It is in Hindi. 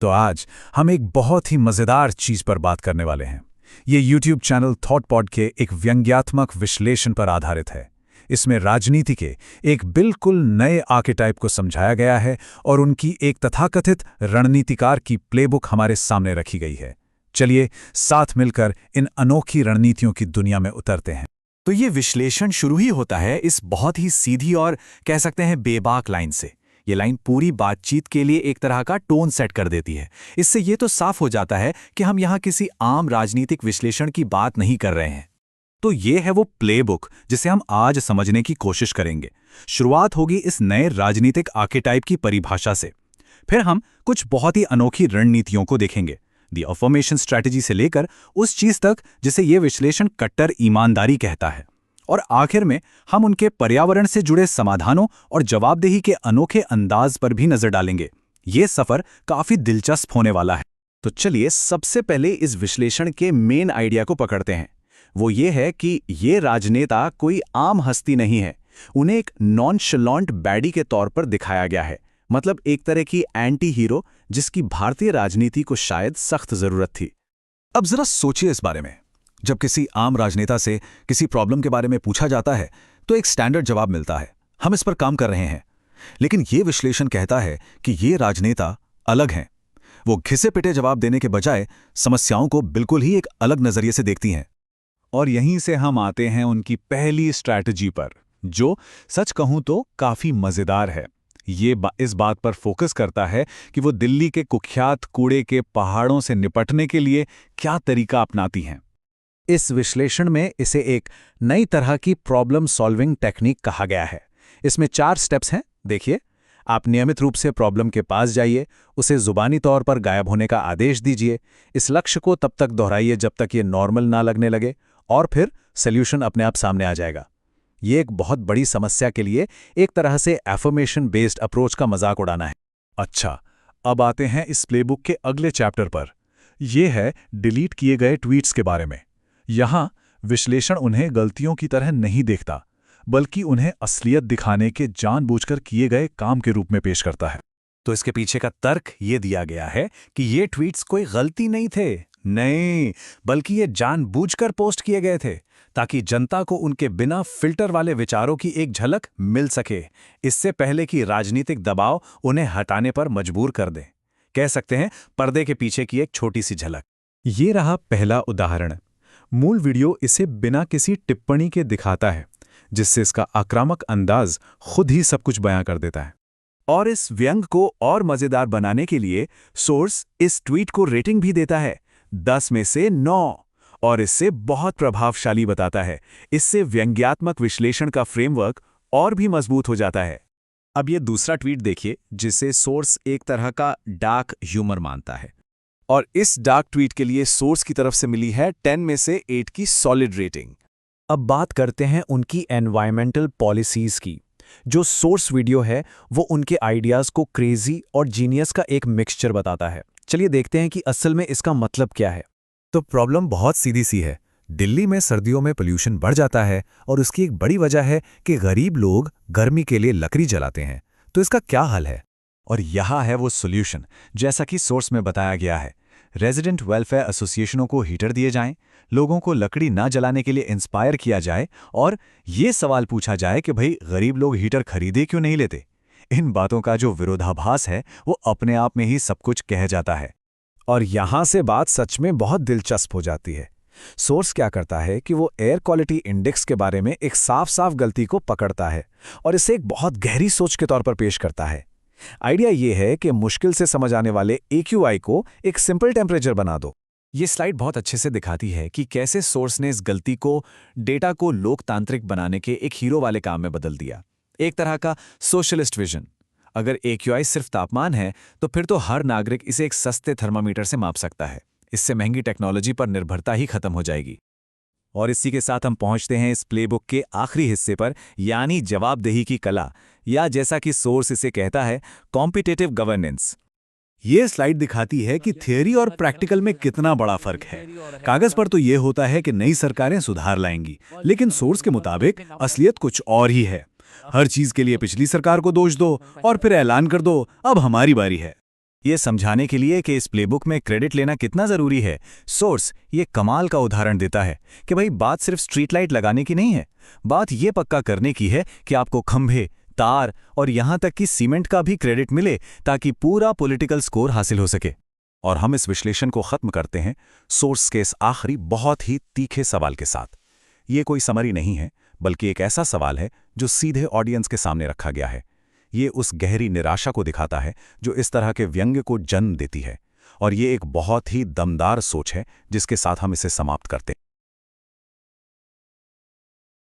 तो आज हम एक बहुत ही मज़ेदार चीज़ पर बात करने वाले हैं। ये YouTube चैनल थॉट पॉड के एक व्यंग्यात्मक विश्लेषण पर आधारित है। इसमें राजनीति के एक बिल्कुल नए आर्केटाइप को समझाया गया है और उनकी एक तथाकथित रणनीतिकार की प्लेबुक हमारे सामने रखी गई है। चलिए साथ मिलकर इन अनोखी रणनीतियों की दुनिया में उतरते हैं। तो ये विश्लेषण शुरू ही होता है इस बहुत ही सीधी और कह सकते हैं बेबाक लाइन से। ये लाइन पूरी बातचीत के लिए एक तरह का टोन सेट कर देती है। इससे ये तो साफ हो जाता है कि हम यहाँ किसी आम राजनीतिक विश्लेषण की बात नहीं कर रहे हैं। तो ये है वो प्लेबुक जिसे हम आज समझने की कोशिश करेंगे। शुरुआत होगी इस नए राजनीतिक आर्केटाइप की परिभाषा से। फिर हम कुछ बहुत ही अनोखी रणनीतियों को देखेंगे, दी अफर्मेशन स्ट्रैटेजी से लेकर उस चीज तक जिसे ये विश्लेषण कट्टर ईमानदारी कहता है। और आखिर में हम उनके पर्यावरण से जुड़े समाधानों और जवाबदेही के अनोखे अंदाज पर भी नजर डालेंगे। ये सफर काफी दिलचस्प होने वाला है। तो चलिए सबसे पहले इस विश्लेषण के मेन आइडिया को पकड़ते हैं। वो ये है कि ये राजनेता कोई आम हस्ती नहीं है। उन्हें एक नॉनशलांट बैडी के तौर पर दिखाया गया है, मतलब एक तरह की एंटी हीरो जिसकी भारतीय राजनीति को शायद सख्त जरूरत थी। अब जरा सोचिए इस बारे में। जब किसी आम राजनेता से किसी प्रॉब्लम के बारे में पूछा जाता है तो एक स्टैंडर्ड जवाब मिलता है, हम इस पर काम कर रहे हैं। लेकिन ये विश्लेषण कहता है कि ये राजनेता अलग हैं। वो घिसे पिटे जवाब देने के बजाय समस्याओं को बिल्कुल ही एक अलग नजरिए से देखती हैं। और यहीं से हम आते हैं उनकी पहली स्ट्रैटेजी पर, जो सच कहूं तो काफी मजेदार है। ये इस बात पर फोकस करता है कि वो दिल्ली के कुख्यात कूड़े के पहाड़ों से निपटने के लिए क्या तरीका अपनाती हैं। इस विश्लेषण में इसे एक नई तरह की प्रॉब्लम सॉल्विंग टेक्निक कहा गया है। इसमें 4 स्टेप्स हैं। देखिए, आप नियमित रूप से प्रॉब्लम के पास जाइए, उसे जुबानी तौर पर गायब होने का आदेश दीजिए, इस लक्ष्य को तब तक दोहराइए जब तक ये नॉर्मल ना लगने लगे, और फिर सॉल्यूशन अपने आप सामने आ जाएगा। ये एक बहुत बड़ी समस्या के लिए एक तरह से एफर्मेशन बेस्ड अप्रोच का मजाक उड़ाना है। अच्छा, अब आते हैं इस प्लेबुक के अगले चैप्टर पर। यह है डिलीट किए गए ट्वीट्स के बारे में। यहाँ विश्लेषण उन्हें गलतियों की तरह नहीं देखता, बल्कि उन्हें असलियत दिखाने के जानबूझकर किए गए काम के रूप में पेश करता है। तो इसके पीछे का तर्क ये दिया गया है कि ये ट्वीट्स कोई गलती नहीं थे, नहीं, बल्कि ये जानबूझकर पोस्ट किए गए थे ताकि जनता को उनके बिना फिल्टर वाले विचारों की एक झलक मिल सके, इससे पहले कि राजनीतिक दबाव उन्हें हटाने पर मजबूर कर दे। कह सकते हैं पर्दे के पीछे की एक छोटी सी झलक। ये रहा पहला उदाहरण। मूल वीडियो इसे बिना किसी टिप्पणी के दिखाता है, जिससे इसका आक्रामक अंदाज खुद ही सब कुछ बयां कर देता है। और इस व्यंग को और मजेदार बनाने के लिए सोर्स इस ट्वीट को रेटिंग भी देता है 10 में से 9, और इससे बहुत प्रभावशाली बताता है। इससे व्यंग्यात्मक विश्लेषण का फ्रेमवर्क और भी मजबूत हो जाता है। अब ये दूसरा ट्वीट देखिए, जिसे सोर्स एक तरह का डार्क ह्यूमर मानता है, और इस डार्क ट्वीट के लिए सोर्स की तरफ से मिली है 10 में से 8 की सॉलिड रेटिंग। अब बात करते हैं उनकी एनवायरमेंटल पॉलिसीज की। जो सोर्स वीडियो है वो उनके आइडियाज को क्रेजी और जीनियस का एक मिक्सचर बताता है। चलिए देखते हैं कि असल में इसका मतलब क्या है। तो प्रॉब्लम बहुत सीधी सी है। दिल्ली में सर्दियों में पोल्यूशन बढ़ जाता है और उसकी एक बड़ी वजह है कि गरीब लोग गर्मी के लिए लकड़ी जलाते हैं। तो इसका क्या हल है? और यहाँ है वो सॉल्यूशन, जैसा कि सोर्स में बताया गया है। रेजिडेंट वेलफेयर एसोसिएशनों को हीटर दिए जाएं, लोगों को लकड़ी ना जलाने के लिए इंस्पायर किया जाए, और ये सवाल पूछा जाए कि भाई गरीब लोग हीटर खरीदे क्यों नहीं लेते। इन बातों का जो विरोधाभास है वो अपने आप में ही सब कुछ कह जाता है। और यहाँ से बात सच में बहुत दिलचस्प हो जाती है। सोर्स क्या करता है कि वो एयर क्वालिटी इंडेक्स के बारे में एक साफ साफ गलती को पकड़ता है और इसे एक बहुत गहरी सोच के तौर पर पेश करता है। आइडिया ये है कि मुश्किल से समझ आने वाले AQI को एक सिंपल टेम्परेचर बना दो। ये स्लाइड बहुत अच्छे से दिखाती है कि कैसे सोर्स ने इस गलती को डेटा को लोकतांत्रिक बनाने के एक हीरो वाले काम में बदल दिया। एक तरह का सोशलिस्ट विजन। अगर AQI सिर्फ तापमान है तो फिर तो हर नागरिक इसे एक सस्ते थर्मामीटर से माप सकता है। इससे महंगी टेक्नोलॉजी पर निर्भरता ही खत्म हो जाएगी। और इसी के साथ हम पहुंचते हैं इस प्लेबुक के आखिरी हिस्से पर, यानी जवाबदेही की कला, या जैसा कि सोर्स इसे कहता है, कॉम्पिटिटिव गवर्नेंस। ये स्लाइड दिखाती है कि थियरी और प्रैक्टिकल में कितना बड़ा फर्क है। कागज पर तो ये होता है कि नई सरकारें सुधार लाएंगी, लेकिन सोर्स के मुताबिक असलियत कुछ और ही है। हर चीज के लिए पिछली सरकार को दोष दो और फिर ऐलान कर दो अब हमारी बारी है। ये समझाने के लिए कि इस प्लेबुक में क्रेडिट लेना कितना ज़रूरी है, सोर्स ये कमाल का उदाहरण देता है कि भाई बात सिर्फ स्ट्रीट लाइट लगाने की नहीं है, बात ये पक्का करने की है कि आपको खंभे, तार और यहाँ तक कि सीमेंट का भी क्रेडिट मिले ताकि पूरा पॉलिटिकल स्कोर हासिल हो सके। और हम इस विश्लेषण को खत्म करते हैं सोर्स के इस आखिरी बहुत ही तीखे सवाल के साथ। ये कोई समरी नहीं है, बल्कि एक ऐसा सवाल है जो सीधे ऑडियंस के सामने रखा गया है। ये उस गहरी निराशा को दिखाता है जो इस तरह के व्यंग्य को जन्म देती है, और ये एक बहुत ही दमदार सोच है जिसके साथ हम इसे समाप्त करते हैं।